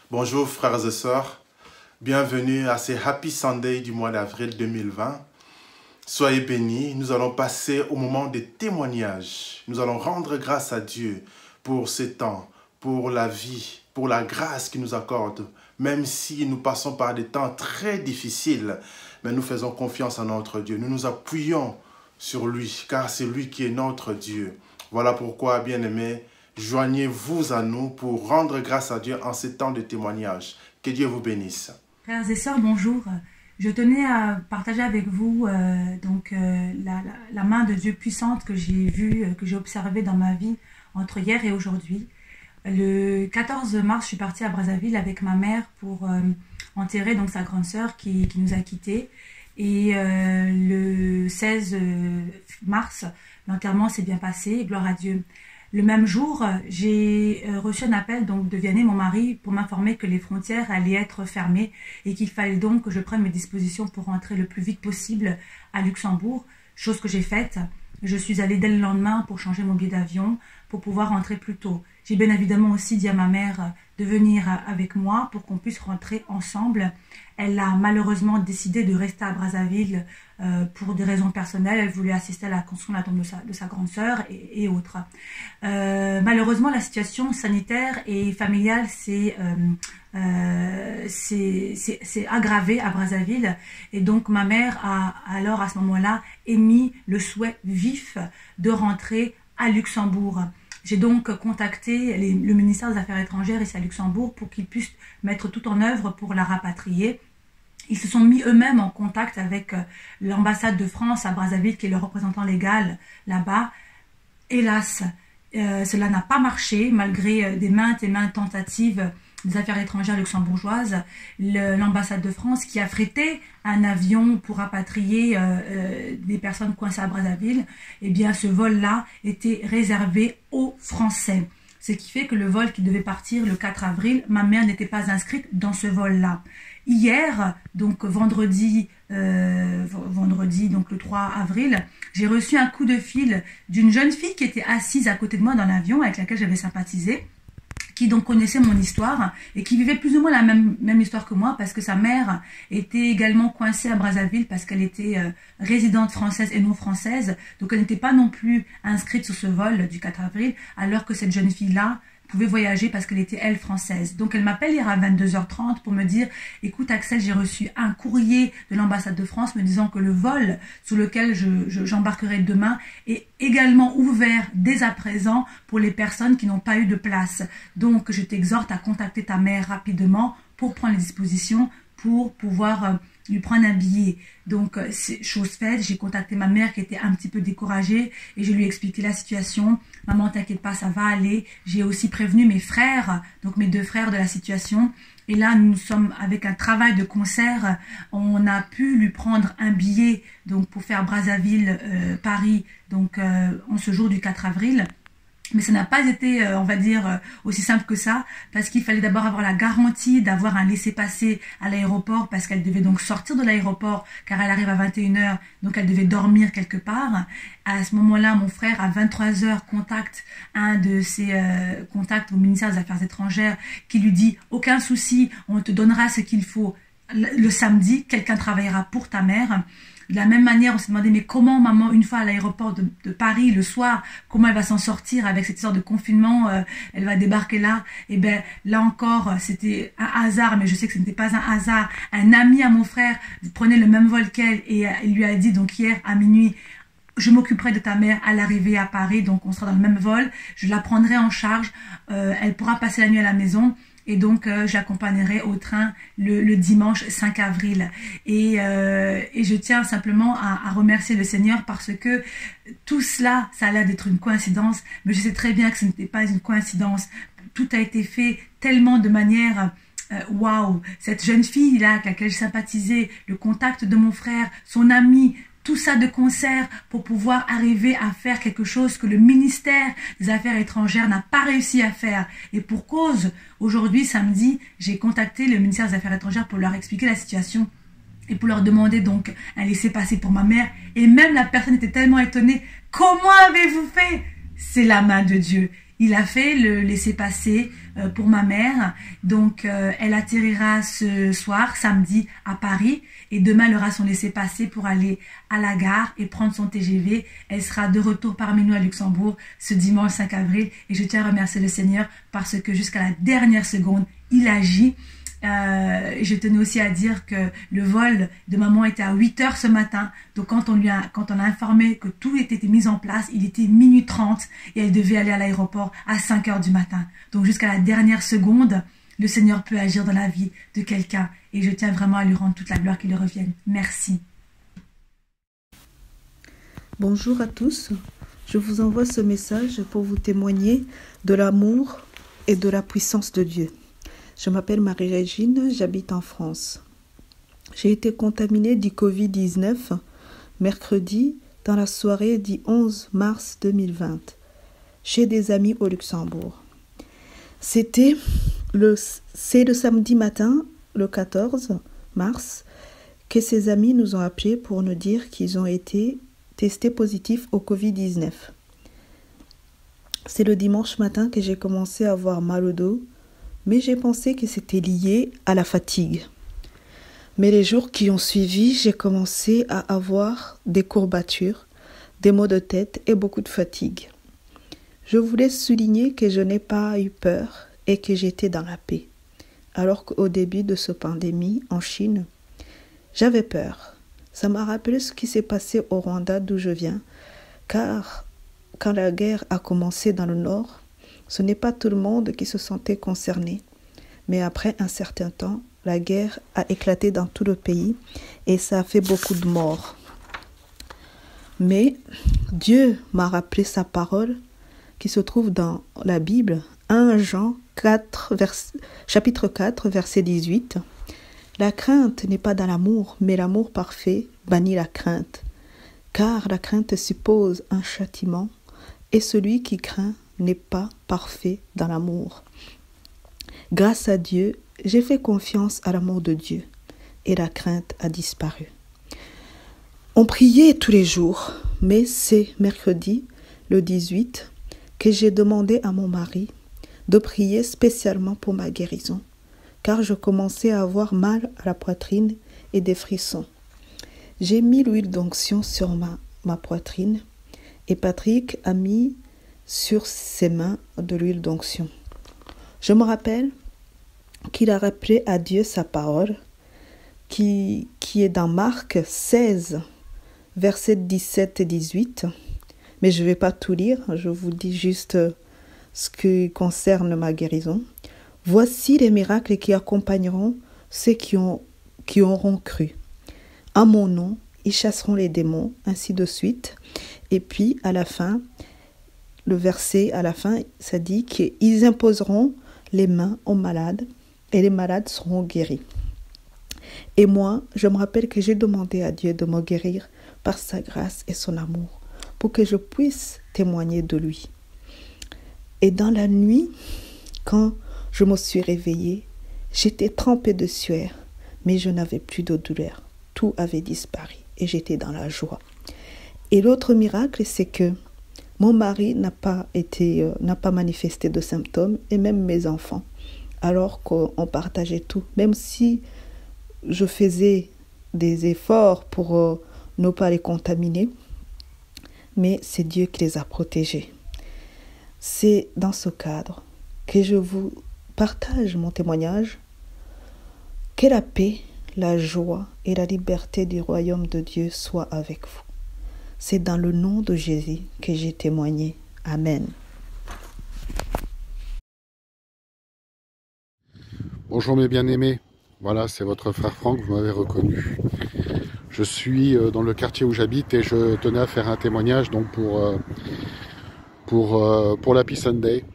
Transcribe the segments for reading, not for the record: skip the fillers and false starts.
Bonjour frères et sœurs, bienvenue à ces Happy Sunday du mois d'avril 2020. Soyez bénis, nous allons passer au moment des témoignages. Nous allons rendre grâce à Dieu pour ces temps, pour la vie, pour la grâce qu'il nous accorde. Même si nous passons par des temps très difficiles, mais nous faisons confiance en notre Dieu. Nous nous appuyons sur lui, car c'est lui qui est notre Dieu. Voilà pourquoi, bien-aimés, joignez-vous à nous pour rendre grâce à Dieu en ces temps de témoignage. Que Dieu vous bénisse. Frères et sœurs, bonjour. Je tenais à partager avec vous la main de Dieu puissante que j'ai vue, que j'ai observée dans ma vie entre hier et aujourd'hui. Le 14 mars, je suis partie à Brazzaville avec ma mère pour enterrer donc sa grande sœur qui nous a quittés. Et le 16 mars, l'enterrement s'est bien passé, gloire à Dieu. Le même jour, j'ai reçu un appel donc, de Vianney, mon mari, pour m'informer que les frontières allaient être fermées et qu'il fallait donc que je prenne mes dispositions pour rentrer le plus vite possible à Luxembourg, chose que j'ai faite. Je suis allée dès le lendemain pour changer mon billet d'avion, pour pouvoir rentrer plus tôt. J'ai bien évidemment aussi dit à ma mère de venir avec moi pour qu'on puisse rentrer ensemble. Elle a malheureusement décidé de rester à Brazzaville pour des raisons personnelles. Elle voulait assister à la construction de la tombe de sa grande sœur et autres. Malheureusement, la situation sanitaire et familiale s'est aggravée à Brazzaville. Et donc, ma mère a alors, à ce moment-là, émis le souhait vif de rentrer à Luxembourg. J'ai donc contacté le ministère des Affaires étrangères ici à Luxembourg pour qu'ils puissent mettre tout en œuvre pour la rapatrier. Ils se sont mis eux-mêmes en contact avec l'ambassade de France à Brazzaville, qui est le représentant légal là-bas. Hélas, cela n'a pas marché, malgré des maintes et maintes tentatives des affaires étrangères luxembourgeoises. L'ambassade de France qui a frété un avion pour rapatrier des personnes coincées à Brazzaville, eh bien ce vol-là était réservé aux Français. Ce qui fait que le vol qui devait partir le 4 avril, ma mère n'était pas inscrite dans ce vol-là. Hier, donc vendredi, donc le 3 avril, j'ai reçu un coup de fil d'une jeune fille qui était assise à côté de moi dans l'avion, avec laquelle j'avais sympathisé, qui donc connaissait mon histoire et qui vivait plus ou moins la même histoire que moi, parce que sa mère était également coincée à Brazzaville parce qu'elle était résidente française et non française, donc elle n'était pas non plus inscrite sur ce vol du 4 avril, alors que cette jeune fille-là pouvait voyager parce qu'elle était, elle, française. Donc elle m'appelle hier à 22h30 pour me dire « Écoute Axel, j'ai reçu un courrier de l'ambassade de France me disant que le vol sur lequel j'embarquerai demain est également ouvert dès à présent pour les personnes qui n'ont pas eu de place. Donc je t'exhorte à contacter ta mère rapidement pour prendre les dispositions pour pouvoir lui prendre un billet. » Donc, c'est chose faite, j'ai contacté ma mère qui était un petit peu découragée et je lui ai expliqué la situation. « Maman, t'inquiète pas, ça va aller. » J'ai aussi prévenu mes frères, donc mes deux frères de la situation. Et là, nous sommes avec un travail de concert. On a pu lui prendre un billet donc pour faire Brazzaville-Paris donc en ce jour du 4 avril. Mais ça n'a pas été, on va dire, aussi simple que ça, parce qu'il fallait d'abord avoir la garantie d'avoir un laissez-passer à l'aéroport, parce qu'elle devait donc sortir de l'aéroport, car elle arrive à 21h, donc elle devait dormir quelque part. À ce moment-là, mon frère, à 23h, contacte un de ses contacts au ministère des Affaires étrangères, qui lui dit « Aucun souci, on te donnera ce qu'il faut le samedi, quelqu'un travaillera pour ta mère ». De la même manière, on s'est demandé, mais comment maman, une fois à l'aéroport de Paris, le soir, comment elle va s'en sortir avec cette sorte de confinement, elle va débarquer là. Et bien, là encore, c'était un hasard, mais je sais que ce n'était pas un hasard. Un ami à mon frère prenait le même vol qu'elle et il lui a dit, donc hier à minuit, je m'occuperai de ta mère à l'arrivée à Paris, donc on sera dans le même vol, je la prendrai en charge, elle pourra passer la nuit à la maison. Et donc, j'accompagnerai au train le dimanche 5 avril. Et je tiens simplement à remercier le Seigneur parce que tout cela, ça a l'air d'être une coïncidence. Mais je sais très bien que ce n'était pas une coïncidence. Tout a été fait tellement de manière... waouh, cette jeune fille-là avec laquelle je sympathisais, le contact de mon frère, son ami... Tout ça de concert pour pouvoir arriver à faire quelque chose que le ministère des Affaires étrangères n'a pas réussi à faire. Et pour cause, aujourd'hui, samedi, j'ai contacté le ministère des Affaires étrangères pour leur expliquer la situation et pour leur demander donc un laissez-passer pour ma mère. Et même la personne était tellement étonnée. Comment avez-vous fait? C'est la main de Dieu. Il a fait le laissez-passer pour ma mère. Donc, elle atterrira ce soir, samedi, à Paris. Et demain, elle aura son laissez-passer pour aller à la gare et prendre son TGV. Elle sera de retour parmi nous à Luxembourg ce dimanche 5 avril. Et je tiens à remercier le Seigneur parce que jusqu'à la dernière seconde, il agit. Je tenais aussi à dire que le vol de maman était à 8 heures ce matin. Donc quand on a informé que tout était mis en place, il était minuit 30 et elle devait aller à l'aéroport à 5 heures du matin. Donc jusqu'à la dernière seconde, le Seigneur peut agir dans la vie de quelqu'un et je tiens vraiment à lui rendre toute la gloire qui lui revienne. Merci. Bonjour à tous. Je vous envoie ce message pour vous témoigner de l'amour et de la puissance de Dieu. Je m'appelle Marie-Régine, j'habite en France. J'ai été contaminée du Covid-19 mercredi dans la soirée du 11 mars 2020 chez des amis au Luxembourg. C'est le samedi matin, le 14 mars, que ces amis nous ont appelés pour nous dire qu'ils ont été testés positifs au Covid-19. C'est le dimanche matin que j'ai commencé à avoir mal au dos, mais j'ai pensé que c'était lié à la fatigue. Mais les jours qui ont suivi, j'ai commencé à avoir des courbatures, des maux de tête et beaucoup de fatigue. Je voulais souligner que je n'ai pas eu peur et que j'étais dans la paix. Alors qu'au début de cette pandémie en Chine, j'avais peur. Ça m'a rappelé ce qui s'est passé au Rwanda d'où je viens, car quand la guerre a commencé dans le nord, ce n'est pas tout le monde qui se sentait concerné. Mais après un certain temps, la guerre a éclaté dans tout le pays et ça a fait beaucoup de morts. Mais Dieu m'a rappelé sa parole qui se trouve dans la Bible, 1 Jean 4, chapitre 4, verset 18. La crainte n'est pas dans l'amour, mais l'amour parfait bannit la crainte. Car la crainte suppose un châtiment et celui qui craint n'est pas parfait dans l'amour. Grâce à Dieu, j'ai fait confiance à l'amour de Dieu et la crainte a disparu. On priait tous les jours, mais c'est mercredi, le 18, que j'ai demandé à mon mari de prier spécialement pour ma guérison, car je commençais à avoir mal à la poitrine et des frissons. J'ai mis l'huile d'onction sur ma poitrine et Patrick a mis sur ses mains de l'huile d'onction. Je me rappelle qu'il a rappelé à Dieu sa parole qui est dans Marc 16, versets 17 et 18. Mais je ne vais pas tout lire, je vous dis juste ce qui concerne ma guérison. Voici les miracles qui accompagneront ceux qui auront cru. À mon nom, ils chasseront les démons, ainsi de suite. Et puis, à la fin, le verset à la fin, ça dit qu'ils imposeront les mains aux malades et les malades seront guéris. Et moi, je me rappelle que j'ai demandé à Dieu de me guérir par sa grâce et son amour pour que je puisse témoigner de lui. Et dans la nuit, quand je me suis réveillée, j'étais trempée de sueur, mais je n'avais plus de douleur. Tout avait disparu et j'étais dans la joie. Et l'autre miracle, c'est que mon mari n'a pas manifesté de symptômes et même mes enfants, alors qu'on partageait tout. Même si je faisais des efforts pour ne pas les contaminer, mais c'est Dieu qui les a protégés. C'est dans ce cadre que je vous partage mon témoignage. Que la paix, la joie et la liberté du royaume de Dieu soient avec vous. C'est dans le nom de Jésus que j'ai témoigné. Amen. Bonjour mes bien-aimés, voilà c'est votre frère Franck, vous m'avez reconnu. Je suis dans le quartier où j'habite et je tenais à faire un témoignage donc pour l'Happy Sunday.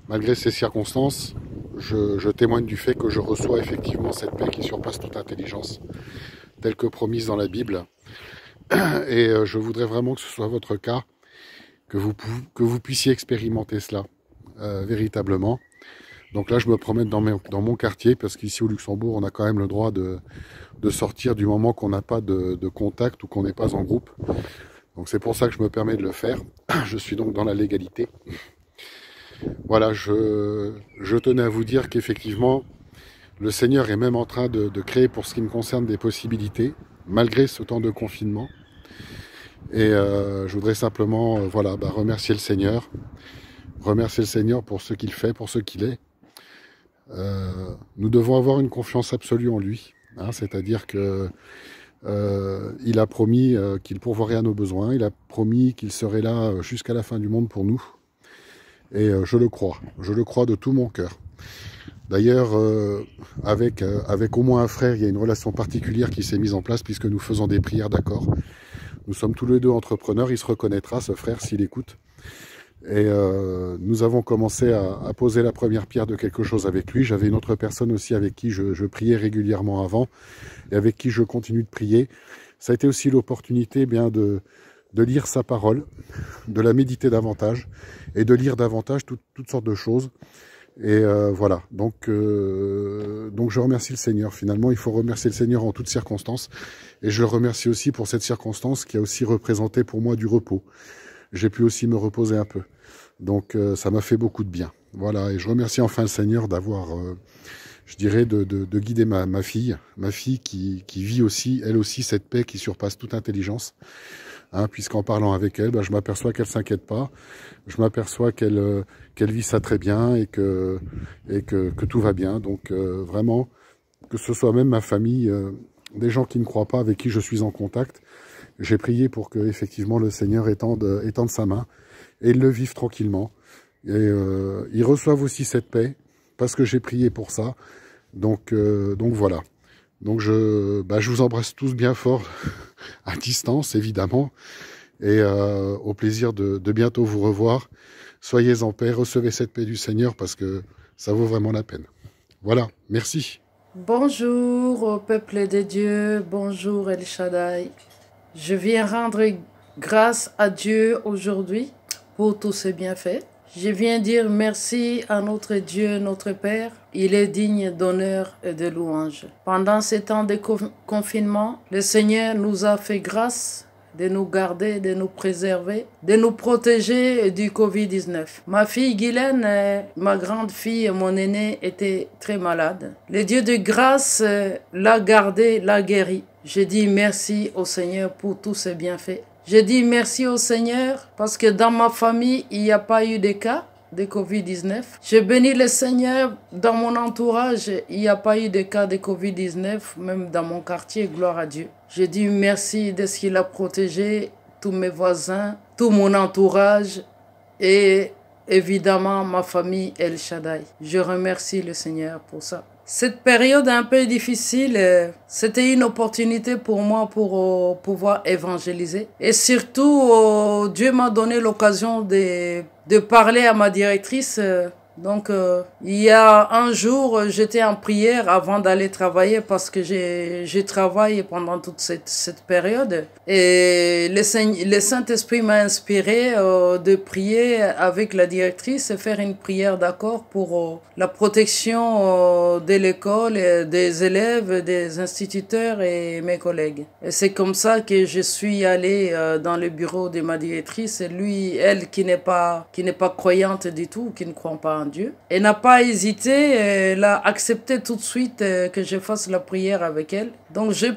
Malgré ces circonstances, je témoigne du fait que je reçois effectivement cette paix qui surpasse toute intelligence, telle que promise dans la Bible. Et je voudrais vraiment que ce soit votre cas, que vous puissiez expérimenter cela véritablement. Donc là, je me promène dans mon quartier, parce qu'ici au Luxembourg, on a quand même le droit de sortir du moment qu'on n'a pas de contact ou qu'on n'est pas en groupe. Donc c'est pour ça que je me permets de le faire. Je suis donc dans la légalité. Voilà, je tenais à vous dire qu'effectivement, le Seigneur est même en train de créer, pour ce qui me concerne, des possibilités, malgré ce temps de confinement. Et je voudrais simplement voilà, remercier le Seigneur pour ce qu'il fait, pour ce qu'il est. Nous devons avoir une confiance absolue en lui, hein, c'est-à-dire que il a promis qu'il pourvoirait à nos besoins, il a promis qu'il serait là jusqu'à la fin du monde pour nous. Et je le crois de tout mon cœur. D'ailleurs, avec au moins un frère, il y a une relation particulière qui s'est mise en place puisque nous faisons des prières d'accord. Nous sommes tous les deux entrepreneurs, il se reconnaîtra, ce frère, s'il écoute. Et nous avons commencé à poser la première pierre de quelque chose avec lui. J'avais une autre personne aussi avec qui je priais régulièrement avant et avec qui je continue de prier. Ça a été aussi l'opportunité de lire sa parole, de la méditer davantage et de lire davantage toutes sortes de choses. Et voilà, donc je remercie le Seigneur. Finalement, il faut remercier le Seigneur en toutes circonstances. Et je le remercie aussi pour cette circonstance qui a aussi représenté pour moi du repos. J'ai pu aussi me reposer un peu. Donc ça m'a fait beaucoup de bien. Voilà, et je remercie enfin le Seigneur d'avoir, je dirais, de guider ma fille qui vit aussi, elle aussi, cette paix qui surpasse toute intelligence. Hein, puisqu'en parlant avec elle, je m'aperçois qu'elle s'inquiète pas, je m'aperçois qu'elle vit ça très bien et que tout va bien. Donc vraiment, que ce soit même ma famille, des gens qui ne croient pas, avec qui je suis en contact, j'ai prié pour que effectivement le Seigneur étende sa main et ils le vivent tranquillement. Et ils reçoivent aussi cette paix parce que j'ai prié pour ça. Donc voilà. Donc je vous embrasse tous bien fort, à distance évidemment, et au plaisir de bientôt vous revoir. Soyez en paix, recevez cette paix du Seigneur parce que ça vaut vraiment la peine. Voilà, merci. Bonjour au peuple de Dieu, bonjour El Shaddai. Je viens rendre grâce à Dieu aujourd'hui pour tous ses bienfaits. Je viens dire merci à notre Dieu, notre Père. Il est digne d'honneur et de louange. Pendant ces temps de confinement, le Seigneur nous a fait grâce de nous garder, de nous préserver, de nous protéger du Covid-19. Ma fille Guylaine, ma grande fille, mon aînée, était très malade. Le Dieu de grâce l'a gardée, l'a guérie. Je dis merci au Seigneur pour tous ses bienfaits. Je dis merci au Seigneur parce que dans ma famille, il n'y a pas eu de cas de Covid-19. Je bénis le Seigneur dans mon entourage, il n'y a pas eu de cas de Covid-19, même dans mon quartier, gloire à Dieu. Je dis merci de ce qu'il a protégé tous mes voisins, tout mon entourage et évidemment ma famille El Shaddai. Je remercie le Seigneur pour ça. Cette période un peu difficile, c'était une opportunité pour moi pour pouvoir évangéliser. Et surtout, Dieu m'a donné l'occasion de parler à ma directrice. Donc, il y a un jour, j'étais en prière avant d'aller travailler parce que j'ai travaillé pendant toute cette période. Et le Saint-Esprit m'a inspiré de prier avec la directrice et faire une prière d'accord pour la protection de l'école, des élèves, des instituteurs et mes collègues. Et c'est comme ça que je suis allée dans le bureau de ma directrice. Et elle qui n'est pas croyante du tout, qui ne croit pas en Dieu. Elle n'a pas hésité, elle a accepté tout de suite que je fasse la prière avec elle. Donc j'ai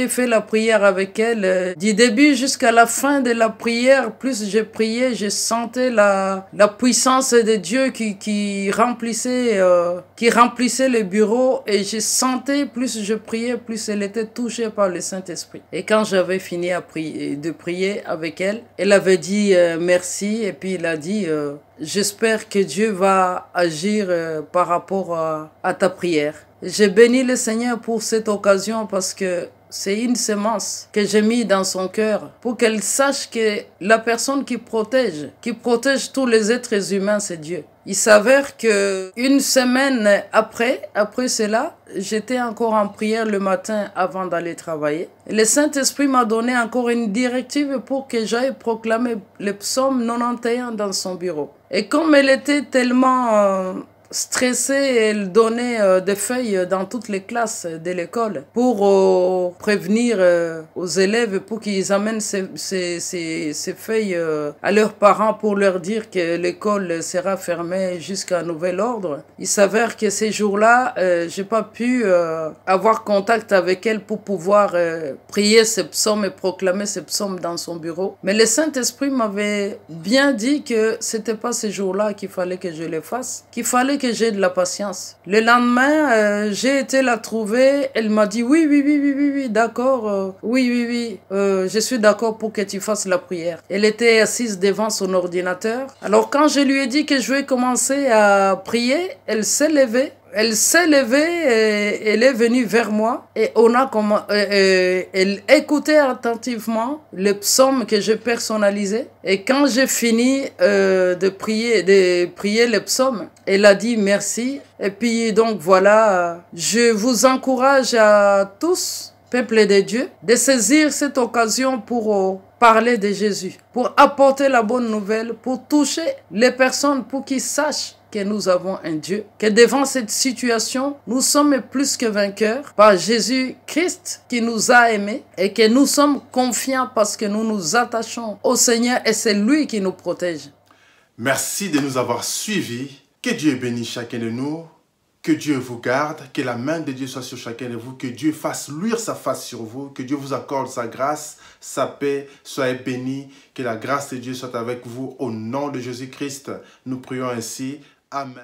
fait la prière avec elle. Du début jusqu'à la fin de la prière, plus je priais, je sentais la puissance de Dieu qui remplissait le bureau. Et je sentais, plus je priais, plus elle était touchée par le Saint-Esprit. Et quand j'avais fini de prier avec elle, elle avait dit merci et puis elle a dit... J'espère que Dieu va agir par rapport à ta prière. J'ai béni le Seigneur pour cette occasion parce que c'est une semence que j'ai mis dans son cœur pour qu'elle sache que la personne qui protège tous les êtres humains, c'est Dieu. Il s'avère que une semaine après cela, j'étais encore en prière le matin avant d'aller travailler. Le Saint-Esprit m'a donné encore une directive pour que j'aille proclamer le psaume 91 dans son bureau. Et comme elle était tellement stressée et elle donnait des feuilles dans toutes les classes de l'école pour prévenir aux élèves pour qu'ils amènent ces feuilles à leurs parents pour leur dire que l'école sera fermée jusqu'à nouvel ordre. Il s'avère que ces jours-là, j'ai pas pu avoir contact avec elle pour pouvoir prier ces psaumes et proclamer ces psaumes dans son bureau. Mais le Saint-Esprit m'avait bien dit que c'était pas ces jours-là qu'il fallait que je les fasse, qu'il fallait que j'ai de la patience. Le lendemain, j'ai été la trouver. Elle m'a dit oui, d'accord, oui, je suis d'accord pour que tu fasses la prière. Elle était assise devant son ordinateur. Alors quand je lui ai dit que je vais commencer à prier, elle s'est levée. Elle s'est levée et elle est venue vers moi et elle écoutait attentivement le psaume que j'ai personnalisé. Et quand j'ai fini de prier le psaume, elle a dit merci. Et puis donc voilà, je vous encourage à tous, peuple de Dieu, de saisir cette occasion pour parler de Jésus, pour apporter la bonne nouvelle, pour toucher les personnes, pour qu'ils sachent que nous avons un Dieu, que devant cette situation, nous sommes plus que vainqueurs par Jésus-Christ qui nous a aimés et que nous sommes confiants parce que nous nous attachons au Seigneur et c'est lui qui nous protège. Merci de nous avoir suivis. Que Dieu bénisse chacun de nous. Que Dieu vous garde, que la main de Dieu soit sur chacun de vous, que Dieu fasse luire sa face sur vous, que Dieu vous accorde sa grâce, sa paix, soyez bénis, que la grâce de Dieu soit avec vous au nom de Jésus-Christ. Nous prions ainsi. Amen.